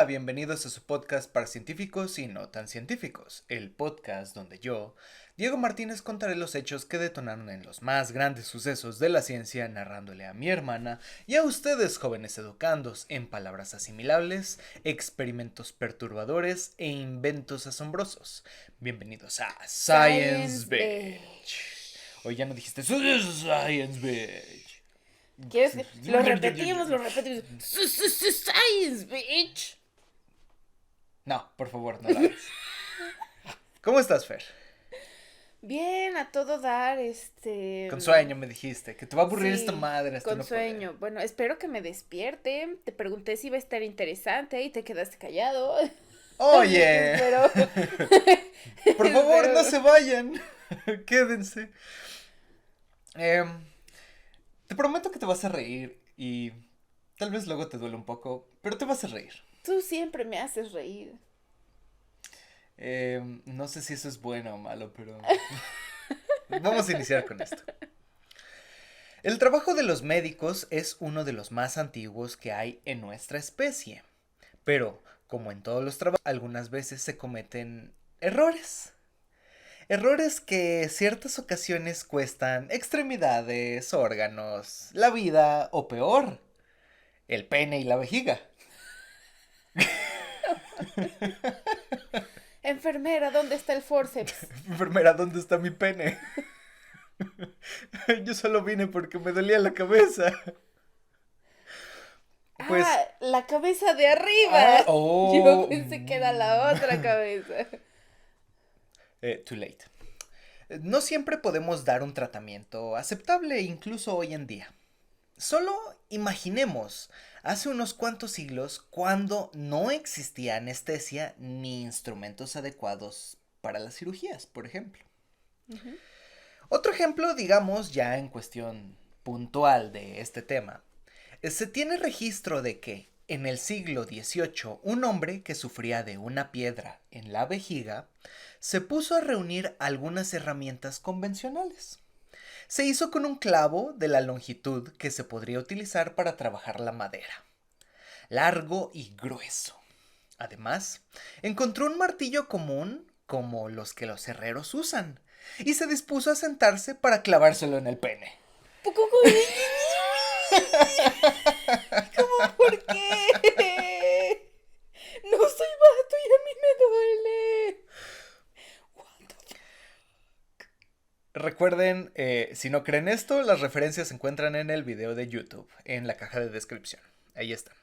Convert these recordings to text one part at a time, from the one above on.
bienvenidos a su podcast para científicos y no tan científicos, el podcast donde yo, Diego Martínez, contaré los hechos que detonaron en los más grandes sucesos de la ciencia, narrándole a mi hermana y a ustedes, jóvenes educandos, en palabras asimilables, experimentos perturbadores e inventos asombrosos. Bienvenidos a Science Beach. Hoy ya no dijiste Science Beach. ¿Quieres que lo repetimos? Science, bitch. No, por favor, no la hagas. ¿Cómo estás, Fer? Bien, a todo dar, Con sueño me dijiste, que te va a aburrir sí, esta madre hasta con no sueño. poder. Bueno, espero que me despierte. Te pregunté si iba a estar interesante y te quedaste callado. Oye, Espero. por favor, no espero. se vayan. Quédense. Te prometo que te vas a reír y tal vez luego te duele un poco, pero te vas a reír. Tú siempre me haces reír. No sé si eso es bueno o malo, pero vamos a iniciar con esto. El trabajo de los médicos es uno de los más antiguos que hay en nuestra especie. Pero, como en todos los trabajos, algunas veces se cometen errores. Errores que en ciertas ocasiones cuestan extremidades, órganos, la vida o peor, el pene y la vejiga. Enfermera, ¿dónde está el forceps? Enfermera, ¿dónde está mi pene? Yo solo vine porque me dolía la cabeza. Pues... La cabeza de arriba. Yo oh. pensé que era la otra cabeza. Too late. No siempre podemos dar un tratamiento aceptable, incluso hoy en día. Solo imaginemos, hace unos cuantos siglos, cuando no existía anestesia ni instrumentos adecuados para las cirugías, por ejemplo. Ujú. Otro ejemplo, digamos, ya en cuestión puntual de este tema, se tiene registro de que en el siglo XVIII un hombre que sufría de una piedra en la vejiga se puso a reunir algunas herramientas convencionales. Se hizo con un clavo de la longitud que se podría utilizar para trabajar la madera, largo y grueso. Además, encontró un martillo común como los que los herreros usan y se dispuso a sentarse para clavárselo en el pene. ¿Cómo por qué? No soy vato y a mí me duele. Recuerden, si no creen esto, las referencias se encuentran en el video de YouTube, en la caja de descripción. Ahí están.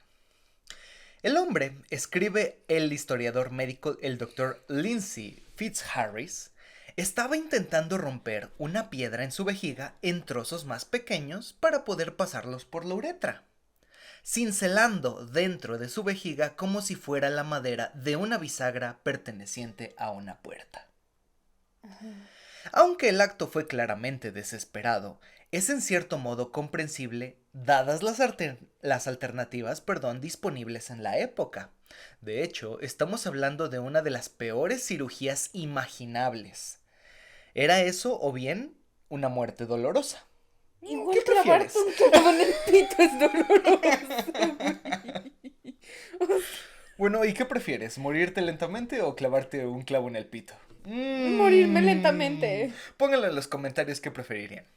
El hombre, escribe el historiador médico, el Dr. Lindsay Fitzharris, estaba intentando romper una piedra en su vejiga en trozos más pequeños para poder pasarlos por la uretra, cincelando dentro de su vejiga como si fuera la madera de una bisagra perteneciente a una puerta. Aunque el acto fue claramente desesperado, es en cierto modo comprensible dadas las alternativas disponibles en la época. De hecho, estamos hablando de una de las peores cirugías imaginables. ¿Era eso o bien una muerte dolorosa? Igual ¿Qué prefieres? clavarte un clavo en el pito es doloroso, güey. Bueno, ¿y qué prefieres? ¿Morirte lentamente o clavarte un clavo en el pito? Morirme lentamente. Pónganlo en los comentarios qué preferirían.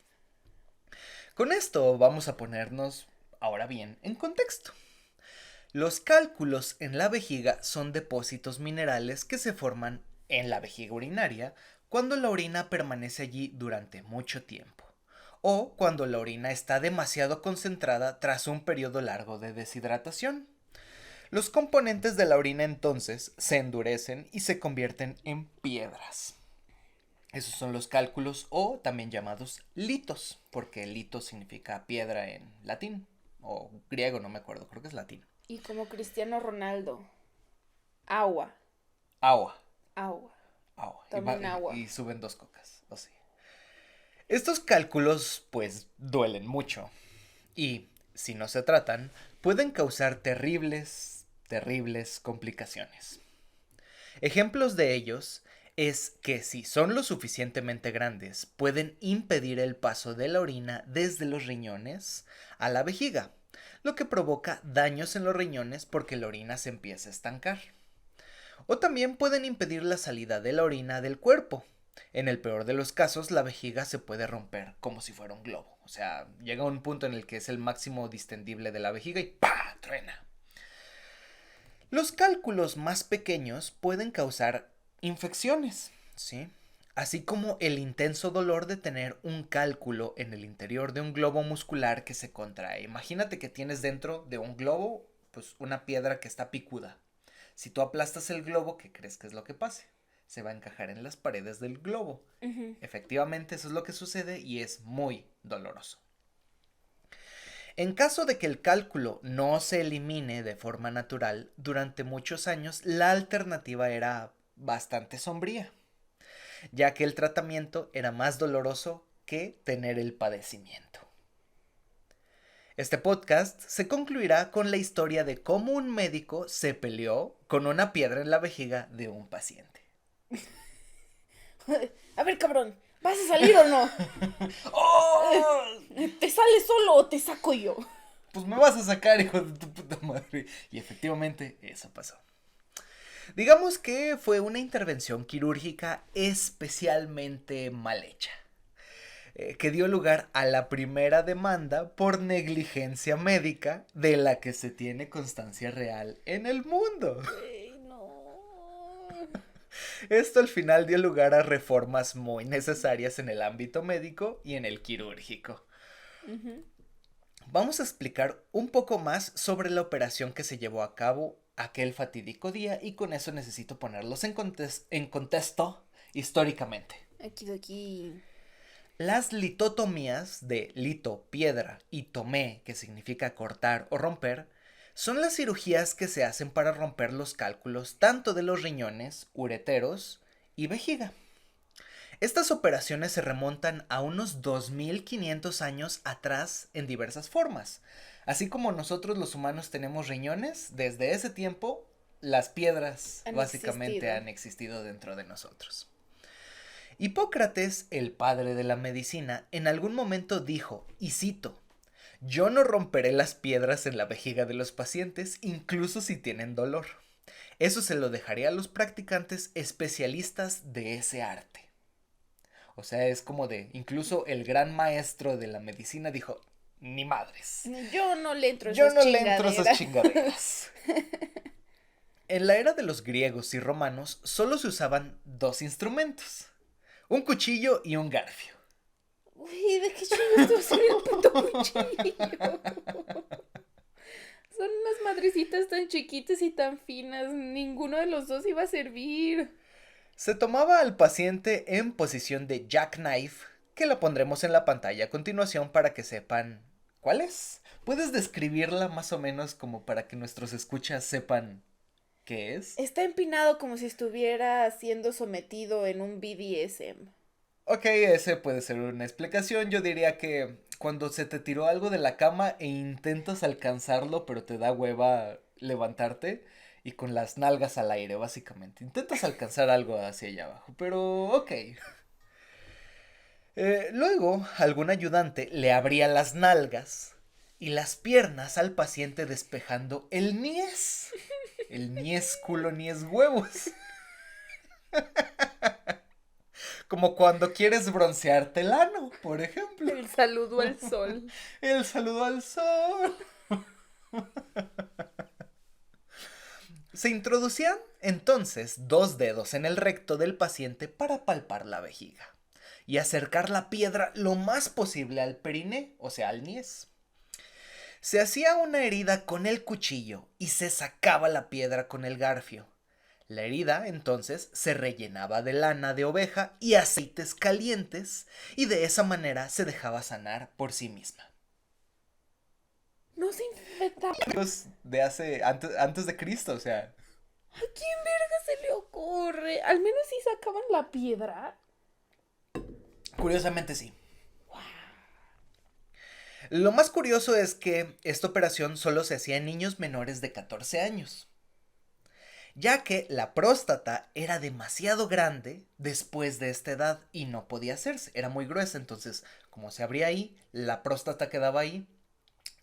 Con esto vamos a ponernos, ahora bien, en contexto. Los cálculos en la vejiga son depósitos minerales que se forman en la vejiga urinaria cuando la orina permanece allí durante mucho tiempo, o cuando la orina está demasiado concentrada tras un periodo largo de deshidratación. Los componentes de la orina entonces se endurecen y se convierten en piedras. Esos son los cálculos o también llamados litos, porque lito significa piedra en latín o griego, no me acuerdo, creo que es latín. Y como Cristiano Ronaldo. Agua. Agua, Agua. agua. Tomen agua. Y suben 2 cocas, o sí. Estos cálculos pues duelen mucho y si no se tratan pueden causar terribles complicaciones. Ejemplos de ellos es que si son lo suficientemente grandes pueden impedir el paso de la orina desde los riñones a la vejiga, lo que provoca daños en los riñones porque la orina se empieza a estancar. O también pueden impedir la salida de la orina del cuerpo. En el peor de los casos, la vejiga se puede romper como si fuera un globo. O sea, llega un punto en el que es el máximo distendible de la vejiga y ¡pah! Truena. Los cálculos más pequeños pueden causar infecciones, ¿sí? Así como el intenso dolor de tener un cálculo en el interior de un globo muscular que se contrae. Imagínate que tienes dentro de un globo, pues una piedra que está picuda. Si tú aplastas el globo, ¿qué crees que es lo que pase? Se va a encajar en las paredes del globo. Efectivamente, eso es lo que sucede y es muy doloroso. En caso de que el cálculo no se elimine de forma natural, durante muchos años la alternativa era bastante sombría, ya que el tratamiento era más doloroso que tener el padecimiento. Este podcast se concluirá con la historia de cómo un médico se peleó con una piedra en la vejiga de un paciente. A ver, cabrón, ¿vas a salir o no? ¡Oh! ¿Te sales solo o te saco yo? Pues me vas a sacar, hijo de tu puta madre. Y efectivamente, eso pasó. Digamos que fue una intervención quirúrgica especialmente mal hecha, que dio lugar a la primera demanda por negligencia médica de la que se tiene constancia real en el mundo. Ey, no. Esto al final dio lugar a reformas muy necesarias en el ámbito médico y en el quirúrgico. Vamos a explicar un poco más sobre la operación que se llevó a cabo aquel fatídico día y con eso necesito ponerlos en contexto históricamente. Aquí. Las litotomías de lito, piedra, y tomé, que significa cortar o romper, son las cirugías que se hacen para romper los cálculos tanto de los riñones, ureteros y vejiga. Estas operaciones se remontan a unos 2500 años atrás en diversas formas. Así como nosotros los humanos tenemos riñones, desde ese tiempo las piedras básicamente han existido dentro de nosotros. Hipócrates, el padre de la medicina, en algún momento dijo, y cito, yo no romperé las piedras en la vejiga de los pacientes, incluso si tienen dolor. Eso se lo dejaré a los practicantes especialistas de ese arte. O sea, es como de, incluso el gran maestro de la medicina dijo, ni madres. Yo no le entro a esas chingaderas. En la era de los griegos y romanos solo se usaban dos instrumentos, un cuchillo y un garfio. Uy, ¿de qué chingados te va a servir un puto cuchillo? Son unas madrecitas tan chiquitas y tan finas. Ninguno de los dos iba a servir. Se tomaba al paciente en posición de jackknife, que la pondremos en la pantalla a continuación para que sepan cuál es. ¿Puedes describirla más o menos como para que nuestros escuchas sepan qué es? Está empinado como si estuviera siendo sometido en un BDSM. Ok, ese puede ser una explicación. Yo diría que cuando se te tiró algo de la cama e intentas alcanzarlo, pero te da hueva levantarte y con las nalgas al aire, básicamente. Intentas alcanzar algo hacia allá abajo, pero ok. Luego, algún ayudante le abría las nalgas y las piernas al paciente despejando el niés. El niés culo, niés huevos. Como cuando quieres broncearte el ano, por ejemplo. El saludo al sol. El saludo al sol. Se introducían entonces dos dedos en el recto del paciente para palpar la vejiga y acercar la piedra lo más posible al periné, o sea, al niés. Se hacía una herida con el cuchillo y se sacaba la piedra con el garfio. La herida, entonces, se rellenaba de lana de oveja y aceites calientes, y de esa manera se dejaba sanar por sí misma. No se infecta. De antes de Cristo, o sea. ¿A quién verga se le ocurre? Al menos si sacaban la piedra. Curiosamente sí. Lo más curioso es que esta operación solo se hacía en niños menores de 14 años, ya que la próstata era demasiado grande después de esta edad y no podía hacerse, era muy gruesa, entonces como se abría ahí, la próstata quedaba ahí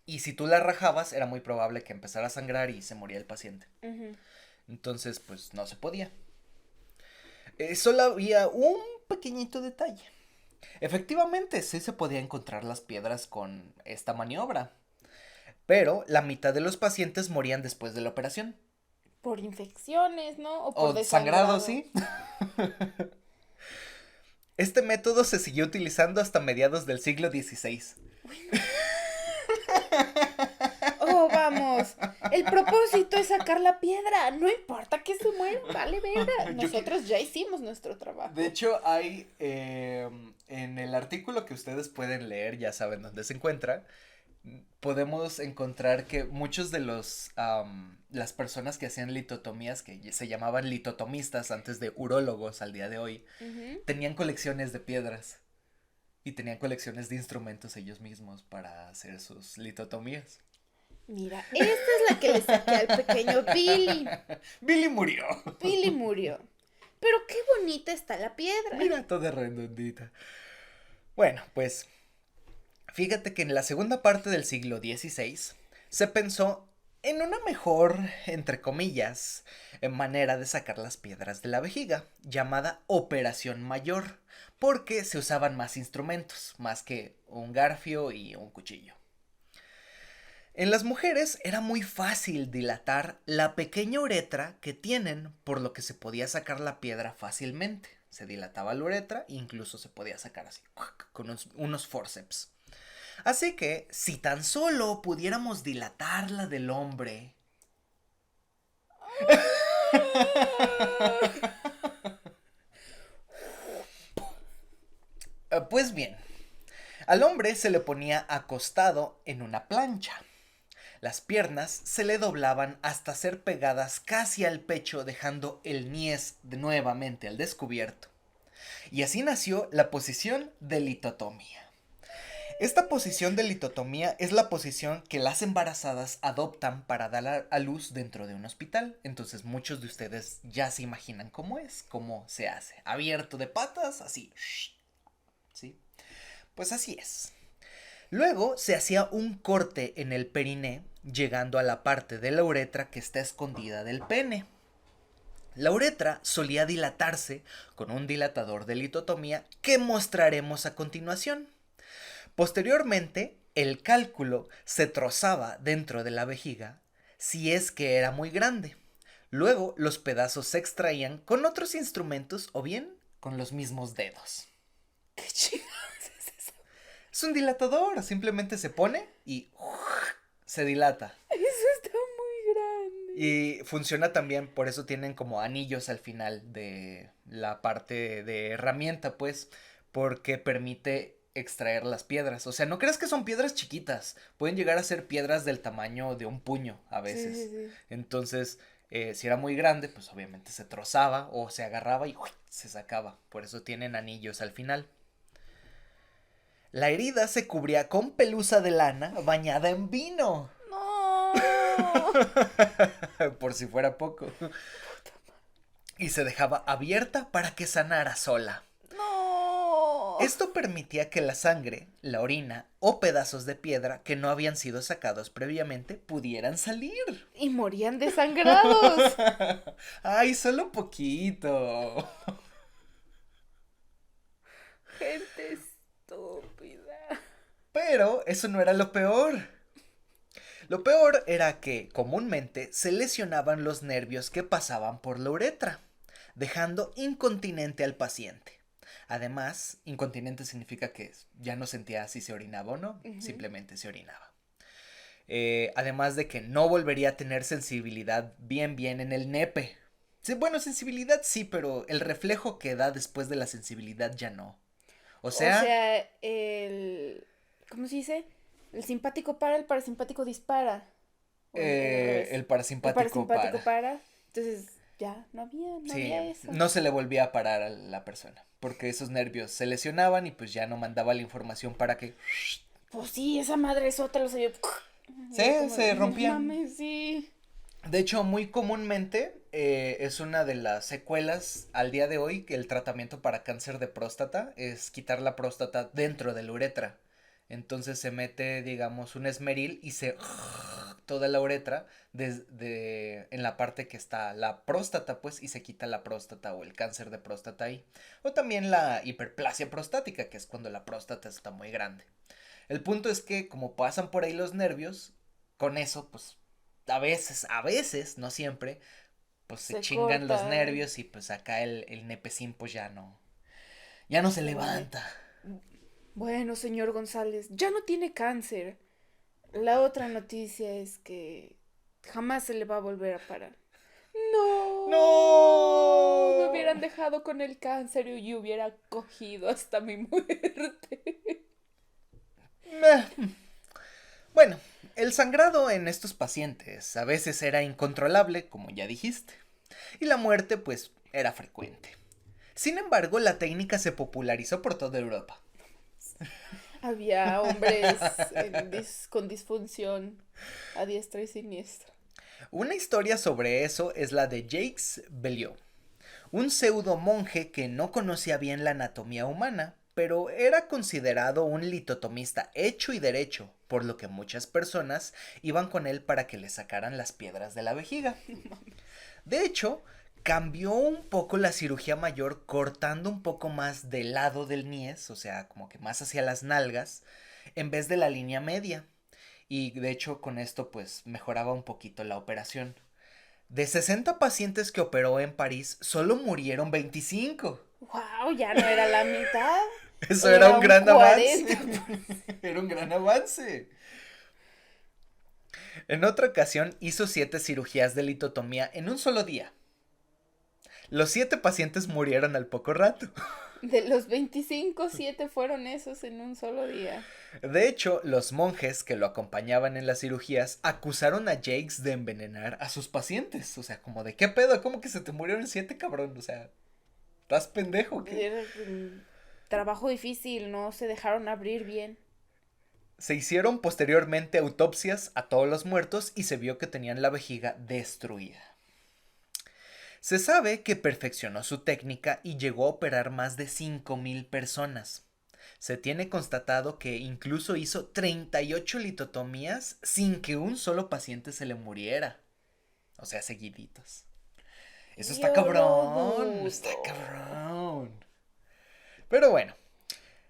Y si tú la rajabas, era muy probable que empezara a sangrar y se moría el paciente. Ujú. Entonces, pues no se podía. Solo había un pequeñito detalle. Efectivamente, sí se podía encontrar las piedras con esta maniobra, pero la mitad de los pacientes morían después de la operación. Por infecciones, ¿no? O por O sangrado, desangrado. sí. Este método se siguió utilizando hasta mediados del siglo XVI. Oh, vamos. El propósito es sacar la piedra. No importa que se muera, vale verga. Yo que- Nosotros ya hicimos nuestro trabajo. De hecho, hay en el artículo que ustedes pueden leer, ya saben dónde se encuentra, podemos encontrar que muchos de las personas que hacían litotomías, que se llamaban litotomistas antes de urólogos al día de hoy, Ujú. tenían colecciones de piedras y tenían colecciones de instrumentos ellos mismos para hacer sus litotomías. Mira, esta es la que le saqué al pequeño Billy. Billy murió. Billy murió. Pero qué bonita está la piedra. Mira, toda redondita. Bueno, pues fíjate que en la segunda parte del siglo XVI se pensó en una mejor, entre comillas, manera de sacar las piedras de la vejiga, llamada operación mayor, porque se usaban más instrumentos, más que un garfio y un cuchillo. En las mujeres era muy fácil dilatar la pequeña uretra que tienen, por lo que se podía sacar la piedra fácilmente. Se dilataba la uretra e incluso se podía sacar así, con unos forceps. Así que, si tan solo pudiéramos dilatar la del hombre. Pues bien, al hombre se le ponía acostado en una plancha. Las piernas se le doblaban hasta ser pegadas casi al pecho, dejando el niés nuevamente al descubierto. Y así nació la posición de litotomía. Esta posición de litotomía es la posición que las embarazadas adoptan para dar a luz dentro de un hospital. Entonces muchos de ustedes ya se imaginan cómo es, cómo se hace. Abierto de patas, así. ¿Sí? Pues así es. Luego se hacía un corte en el periné, llegando a la parte de la uretra que está escondida del pene. La uretra solía dilatarse con un dilatador de litotomía que mostraremos a continuación. Posteriormente, el cálculo se trozaba dentro de la vejiga si es que era muy grande. Luego los pedazos se extraían con otros instrumentos o bien con los mismos dedos. Qué chingados es eso. Es un dilatador, simplemente se pone y se dilata. Eso está muy grande. Y funciona también, por eso tienen como anillos al final de la parte de herramienta, pues, porque permite extraer las piedras. O sea, no creas que son piedras chiquitas, pueden llegar a ser piedras del tamaño de un puño a Sí, veces. sí, sí. Entonces, si era muy grande, pues obviamente se trozaba o se agarraba y se sacaba. Por eso tienen anillos al final. La herida se cubría con pelusa de lana bañada en vino. No. Por si fuera poco. Y se dejaba abierta para que sanara sola. No. Esto permitía que la sangre, la orina o pedazos de piedra que no habían sido sacados previamente pudieran salir. Y morían desangrados. Ay, solo poquito. Gente estúpida. Pero eso no era lo peor. Lo peor era que comúnmente se lesionaban los nervios que pasaban por la uretra, dejando incontinente al paciente. Además, incontinente significa que ya no sentía si se orinaba o no, simplemente se orinaba. Además de que no volvería a tener sensibilidad bien en el nepe. Sí, bueno, sensibilidad sí, pero el reflejo que da después de la sensibilidad ya no. O sea, el... ¿Cómo se dice? El simpático para, el parasimpático dispara. O al revés. el El parasimpático parasimpático para. para. Entonces, ya, no Sí, había eso. no se le volvía a parar a la persona, porque esos nervios se lesionaban y pues ya no mandaba la información para que Pues sí, esa madre sota lo sabía. se rompían. Mames, sí. De hecho, muy comúnmente es una de las secuelas al día de hoy que el tratamiento para cáncer de próstata es quitar la próstata dentro de la uretra. Entonces se mete, digamos, un esmeril y se toda la uretra en la parte que está la próstata, pues, y se quita la próstata o el cáncer de próstata ahí. O también la hiperplasia prostática, que es cuando la próstata está muy grande. El punto es que como pasan por ahí los nervios, con eso, pues, a veces, no siempre, pues se Se chingan los corta. nervios y pues acá el nepecín pues ya no se Uy. levanta. Bueno, señor González, ya no tiene cáncer. La otra noticia es que jamás se le va a volver a parar. No, me ¡No! hubieran dejado con el cáncer y yo hubiera cogido hasta mi muerte. Meh. Bueno, el sangrado en estos pacientes a veces era incontrolable, como ya dijiste, y la muerte pues era frecuente. Sin embargo, la técnica se popularizó por toda Europa. Había hombres con disfunción a diestra y siniestra. Una historia sobre eso es la de Jacques Belliot, un pseudo monje que no conocía bien la anatomía humana, pero era considerado un litotomista hecho y derecho, por lo que muchas personas iban con él para que le sacaran las piedras de la vejiga. De hecho, cambió un poco la cirugía mayor cortando un poco más del lado del niés, o sea, como que más hacia las nalgas, en vez de la línea media. Y de hecho con esto pues mejoraba un poquito la operación. De 60 pacientes que operó en París, solo murieron 25. ¡Wow! Ya no era la mitad. Eso era Era un un gran avance. 40. Era un gran avance. En otra ocasión hizo 7 cirugías de litotomía en un solo día. Los 7 pacientes murieron al poco rato. De los 25, 7 fueron esos en un solo día. De hecho, los monjes que lo acompañaban en las cirugías acusaron a Jakes de envenenar a sus pacientes. O sea, como de qué pedo, ¿cómo que se te murieron 7, cabrón? O sea, ¿estás pendejo o qué? Era un trabajo difícil, no se dejaron abrir bien. Se hicieron posteriormente autopsias a todos los muertos y se vio que tenían la vejiga destruida. Se sabe que perfeccionó su técnica y llegó a operar más de 5,000 personas. Se tiene constatado que incluso hizo 38 litotomías sin que un solo paciente se le muriera. O sea, seguiditos. Eso está Yo lo cabrón. Está dudo. cabrón. Pero bueno,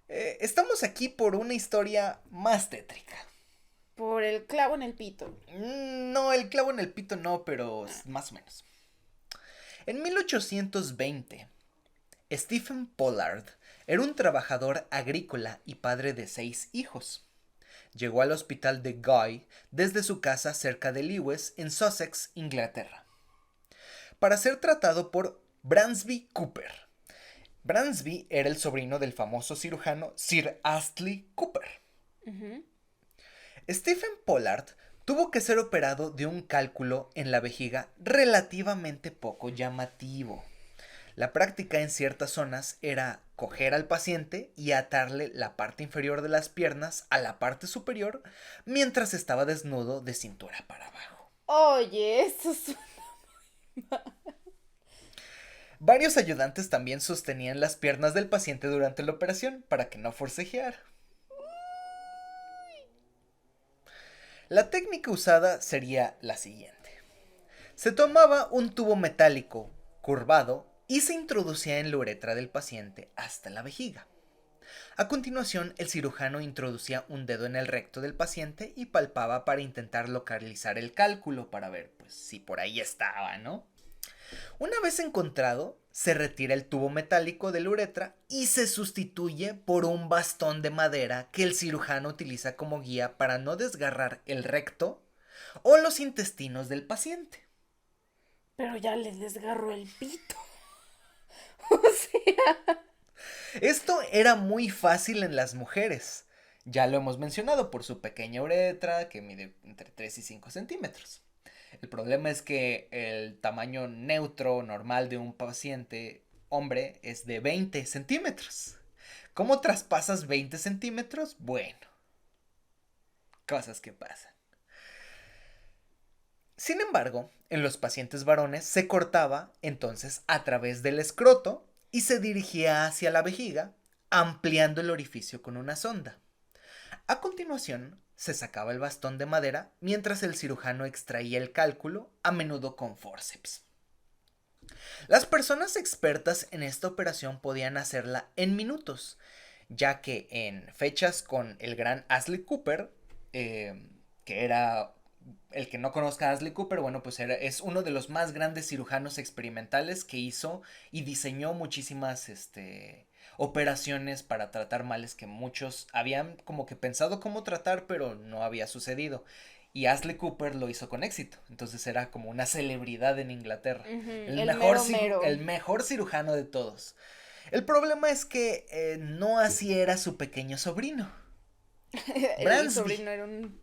estamos aquí por una historia más tétrica. Por el clavo en el pito. No, el clavo en el pito no, pero más o menos. En 1820, Stephen Pollard era un trabajador agrícola y padre de 6 hijos. Llegó al hospital de Guy desde su casa cerca de Lewes, en Sussex, Inglaterra, para ser tratado por Bransby Cooper. Bransby era el sobrino del famoso cirujano Sir Astley Cooper. Ujú. Stephen Pollard tuvo que ser operado de un cálculo en la vejiga relativamente poco llamativo. La práctica en ciertas zonas era coger al paciente y atarle la parte inferior de las piernas a la parte superior mientras estaba desnudo de cintura para abajo. Oye, eso es... Varios ayudantes también sostenían las piernas del paciente durante la operación para que no forcejeara. La técnica usada sería la siguiente. Se tomaba un tubo metálico curvado y se introducía en la uretra del paciente hasta la vejiga. A continuación, el cirujano introducía un dedo en el recto del paciente y palpaba para intentar localizar el cálculo para ver, pues, si por ahí estaba, ¿no? Una vez encontrado, se retira el tubo metálico de la uretra y se sustituye por un bastón de madera que el cirujano utiliza como guía para no desgarrar el recto o los intestinos del paciente. Pero ya le desgarró el pito. O sea, Esto era muy fácil en las mujeres. Ya lo hemos mencionado por su pequeña uretra que mide entre 3 y 5 centímetros. El problema es que el tamaño neutro normal de un paciente hombre es de 20 centímetros. ¿Cómo traspasas 20 centímetros? Bueno, cosas que pasan. Sin embargo, en los pacientes varones se cortaba entonces a través del escroto y se dirigía hacia la vejiga, ampliando el orificio con una sonda. A continuación, se sacaba el bastón de madera mientras el cirujano extraía el cálculo, a menudo con forceps. Las personas expertas en esta operación podían hacerla en minutos, ya que en fechas con el gran Ashley Cooper, que era el que no conozca a Ashley Cooper, bueno, pues es uno de los más grandes cirujanos experimentales que hizo y diseñó muchísimas operaciones para tratar males que muchos habían como que pensado cómo tratar, pero no había sucedido. Y Ashley Cooper lo hizo con éxito. Entonces era como una celebridad en Inglaterra. Ujú, El el mejor, mero mero. el mejor cirujano de todos. El problema es que no así era su pequeño sobrino, El Bransby. sobrino era un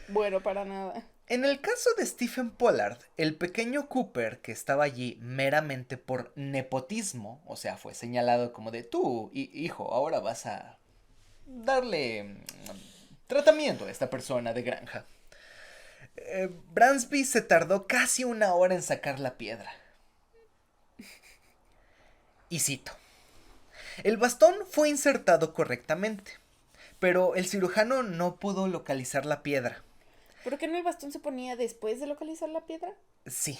bueno para nada. En el caso de Stephen Pollard, el pequeño Cooper, que estaba allí meramente por nepotismo, o sea, fue señalado como de tú, hijo, ahora vas a darle tratamiento a esta persona de granja. Bransby se tardó casi una hora en sacar la piedra. Y cito: el bastón fue insertado correctamente, pero el cirujano no pudo localizar la piedra. ¿Por qué no el bastón se ponía después de localizar la piedra? Sí,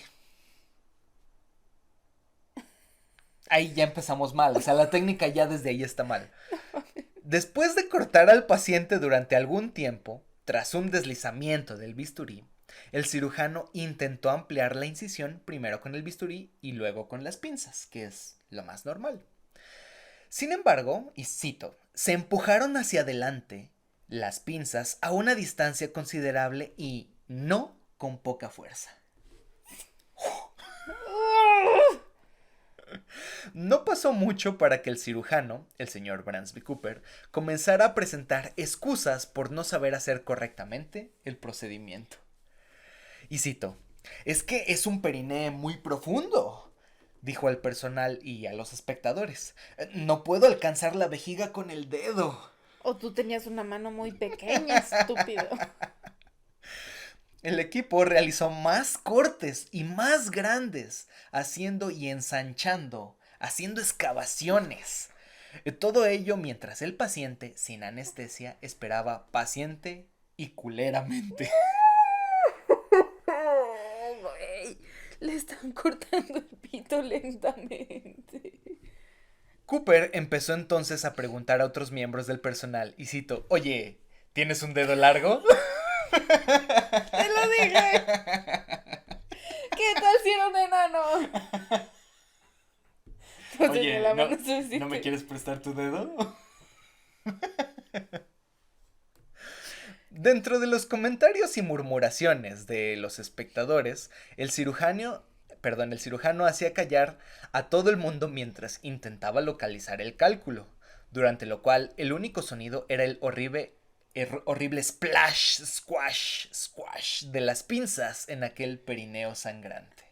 ahí ya empezamos mal, o sea, la técnica ya desde ahí está mal. Después de cortar al paciente durante algún tiempo, tras un deslizamiento del bisturí, el cirujano intentó ampliar la incisión primero con el bisturí y luego con las pinzas, que es lo más normal. Sin embargo, y cito, se empujaron hacia adelante las pinzas a una distancia considerable y no con poca fuerza. No pasó mucho para que el cirujano, el señor Bransby Cooper, comenzara a presentar excusas por no saber hacer correctamente el procedimiento. Y cito: es que es un periné muy profundo, dijo al personal y a los espectadores. No puedo alcanzar la vejiga con el dedo. O tú tenías una mano muy pequeña, estúpido. El equipo realizó más cortes y más grandes, haciendo y ensanchando, haciendo excavaciones. Todo ello mientras el paciente, sin anestesia, esperaba paciente y culeramente. Güey, le están cortando el pito lentamente. Cooper empezó entonces a preguntar a otros miembros del personal, y cito: oye, ¿tienes un dedo largo? ¡Te lo dije! ¿Qué tal si era un enano? No tenía Oye, la ¿no, mano suficiente. ¿no me quieres prestar tu dedo? Dentro de los comentarios y murmuraciones de los espectadores, el cirujano hacía callar a todo el mundo mientras intentaba localizar el cálculo, durante lo cual el único sonido era el horrible splash, squash, squash de las pinzas en aquel perineo sangrante.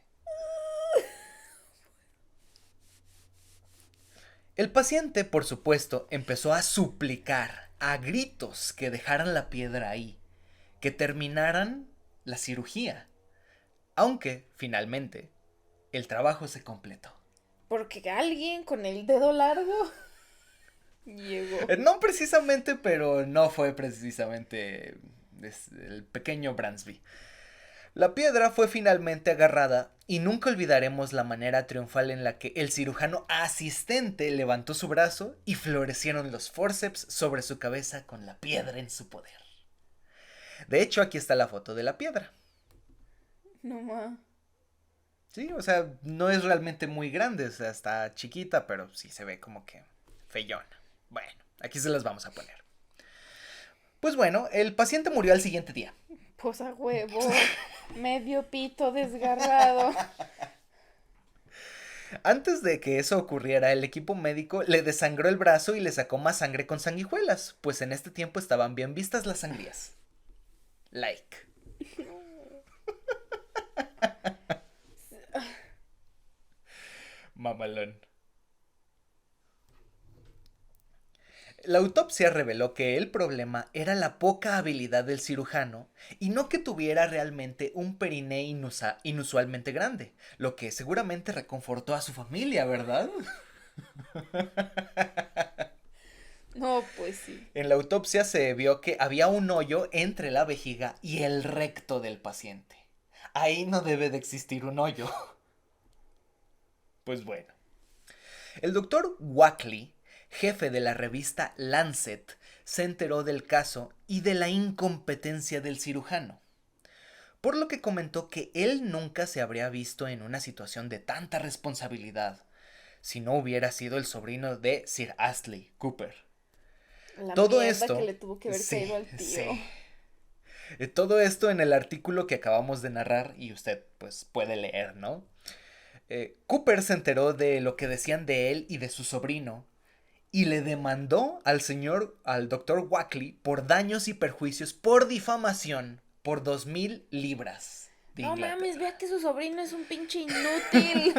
El paciente, por supuesto, empezó a suplicar a gritos que dejaran la piedra ahí, que terminaran la cirugía, aunque, finalmente, el trabajo se completó. Porque alguien con el dedo largo llegó. No precisamente, pero no fue precisamente el pequeño Bransby. La piedra fue finalmente agarrada y nunca olvidaremos la manera triunfal en la que el cirujano asistente levantó su brazo y florecieron los forceps sobre su cabeza con la piedra en su poder. De hecho, aquí está la foto de la piedra. No ma. Sí, o sea, no es realmente muy grande, o sea, está chiquita, pero sí se ve como que feyona. Bueno, aquí se las vamos a poner. Pues bueno, el paciente murió al siguiente día. Pues a huevo. Medio pito desgarrado. Antes de que eso ocurriera, el equipo médico le desangró el brazo y le sacó más sangre con sanguijuelas, pues en este tiempo estaban bien vistas las sangrías. Like. Mamalón. La autopsia reveló que el problema era la poca habilidad del cirujano y no que tuviera realmente un periné inusualmente grande, lo que seguramente reconfortó a su familia, ¿verdad? No, pues sí. En la autopsia se vio que había un hoyo entre la vejiga y el recto del paciente. Ahí no debe de existir un hoyo. Pues bueno. El doctor Wackley, jefe de la revista Lancet, se enteró del caso y de la incompetencia del cirujano, por lo que comentó que él nunca se habría visto en una situación de tanta responsabilidad si no hubiera sido el sobrino de Sir Astley Cooper. La Todo mierda que esto, le tuvo que haber sí, caído al tío. sí. Todo esto en el artículo que acabamos de narrar y usted pues puede leer, ¿no? Cooper se enteró de lo que decían de él y de su sobrino y le demandó al doctor Wackley por daños y perjuicios por difamación por 2,000 libras de No mames, Inglaterra. vea que su sobrino es un pinche inútil.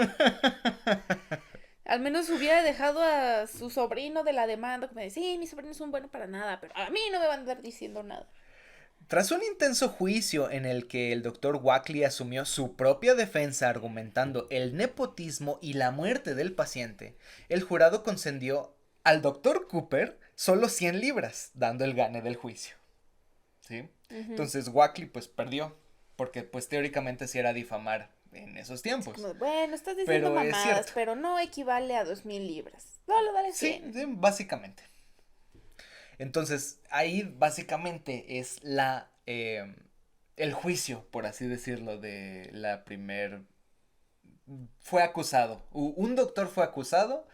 Al menos hubiera dejado a su sobrino de la demanda, como de, sí, mi sobrino es un bueno para nada, pero a mí no me van a andar diciendo nada. Tras un intenso juicio en el que el doctor Wackley asumió su propia defensa argumentando el nepotismo y la muerte del paciente, el jurado concedió al doctor Cooper solo 100 libras, dando el gane del juicio. ¿Sí? Ujú. Entonces Wackley pues perdió, porque pues teóricamente sí era difamar en esos Es como, tiempos. de, bueno, estás diciendo Pero es mamadas, cierto. pero no equivale a 2000 libras. Solo dale Sí, 100. sí, básicamente. Entonces, ahí básicamente es el juicio, por así decirlo, de la primer... Fue acusado, un doctor fue acusado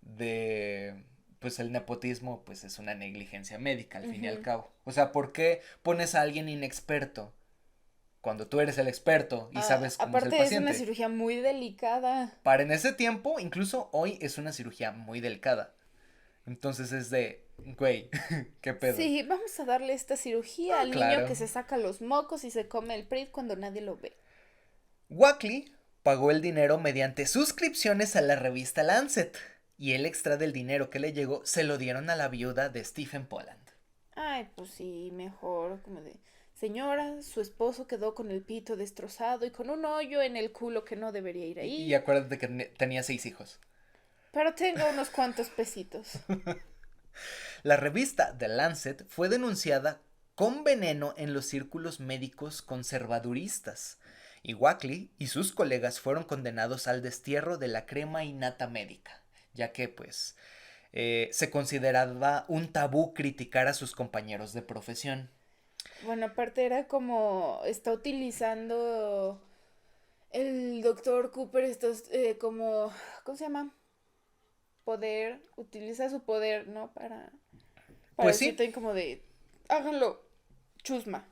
de... Pues el nepotismo, pues es una negligencia médica al fin y al Ujú. cabo. O sea, ¿por qué pones a alguien inexperto cuando tú eres el experto y sabes cómo es el Aparte es una paciente? cirugía muy delicada. Para en ese tiempo, incluso hoy es una cirugía muy delicada. Entonces es de, güey, ¿qué pedo? Sí, vamos a darle esta cirugía Ah, al niño que claro. se saca los mocos y se come el PRIT cuando nadie lo ve. Wackley pagó el dinero mediante suscripciones a la revista Lancet y el extra del dinero que le llegó se lo dieron a la viuda de Stephen Poland. Ay, pues sí, mejor, como de, señora, su esposo quedó con el pito destrozado y con un hoyo en el culo que no debería ir Y ahí, acuérdate que tenía 6 hijos. pero tenga unos cuantos pesitos. La revista The Lancet fue denunciada con veneno en los círculos médicos conservaduristas, y Wackley y sus colegas fueron condenados al destierro de la crema innata médica, ya que pues se consideraba un tabú criticar a sus compañeros de profesión. Bueno, aparte era como, está utilizando el doctor Cooper, estos como, ¿cómo se llama? Poder, utiliza su poder, ¿no? Para Pues sí, decirte como de, háganlo, chusma.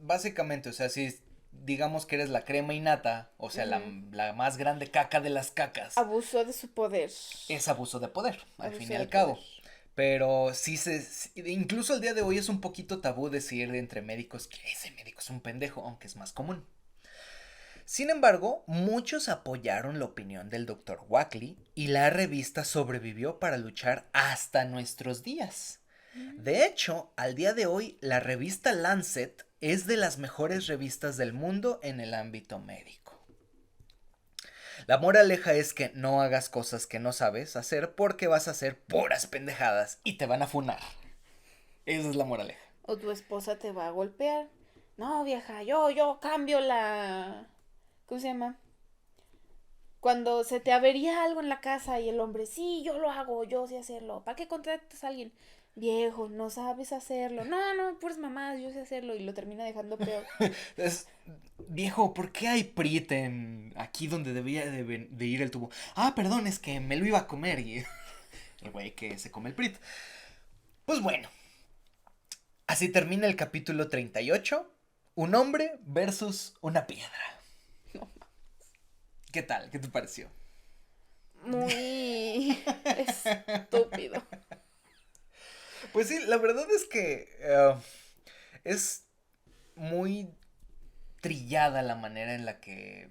básicamente, o sea, si digamos que eres la crema innata, o sea, la, Ujú. la más grande caca de las cacas, Abusó de su poder. es abuso de poder, al fin y Abusó de al poder. cabo. Pero incluso el día de hoy es un poquito tabú decir entre médicos que ese médico es un pendejo, aunque es más común. Sin embargo, muchos apoyaron la opinión del doctor Wackley y la revista sobrevivió para luchar hasta nuestros días. De hecho, al día de hoy, la revista Lancet es de las mejores revistas del mundo en el ámbito médico. La moraleja es que no hagas cosas que no sabes hacer porque vas a hacer puras pendejadas y te van a funar. Esa es la moraleja. O tu esposa te va a golpear. No, vieja, yo cambio la... ¿Cómo se llama? Cuando se te avería algo en la casa y el hombre, sí, yo lo hago, yo sé hacerlo. ¿Para qué contratas a alguien? Viejo, no sabes hacerlo. No, no, puras mamás, yo sé hacerlo. Y lo termina dejando peor. Es, viejo, ¿por qué hay Prit aquí donde debía de ir el tubo? Ah, perdón, es que me lo iba a comer y el güey que se come el Prit. Pues bueno, así termina el capítulo 38. Un hombre versus una piedra. No. ¿Qué tal? ¿Qué te pareció? Muy estúpido. Pues sí, la verdad es que es muy trillada la manera en la que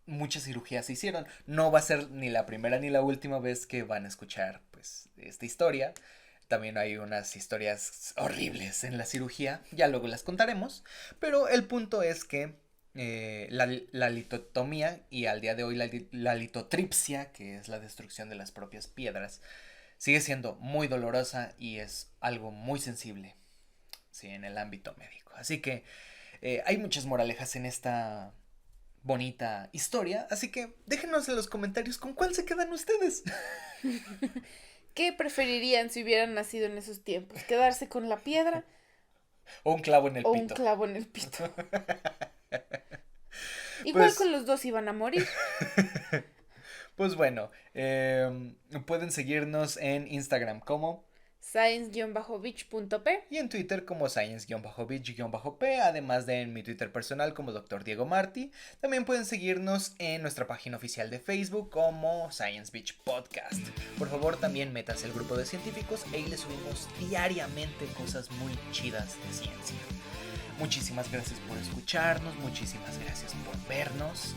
muchas cirugías se hicieron. No va a ser ni la primera ni la última vez que van a escuchar pues esta historia. También hay unas historias horribles en la cirugía, ya luego las contaremos, pero el punto es que la litotomía y al día de hoy la litotripsia, que es la destrucción de las propias piedras, sigue siendo muy dolorosa y es algo muy sensible, sí, en el ámbito médico. Así que hay muchas moralejas en esta bonita historia, así que déjenos en los comentarios con cuál se quedan ustedes. ¿Qué preferirían si hubieran nacido en esos tiempos? ¿Quedarse con la piedra O un clavo en el o un pito. clavo en el pito? Igual Pues, con los dos iban a morir. pues bueno, pueden seguirnos en Instagram como Science-beach.p. y en Twitter como science-beach-p, además de en mi Twitter personal como Dr. Diego Martí. También pueden seguirnos en nuestra página oficial de Facebook como Science Beach Podcast. Por favor, también métanse al grupo de científicos, ahí les subimos diariamente cosas muy chidas de ciencia. Muchísimas gracias por escucharnos, muchísimas gracias por vernos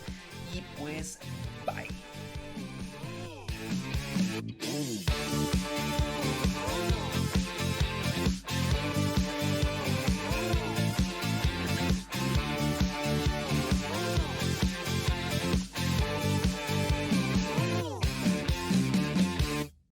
y pues bye.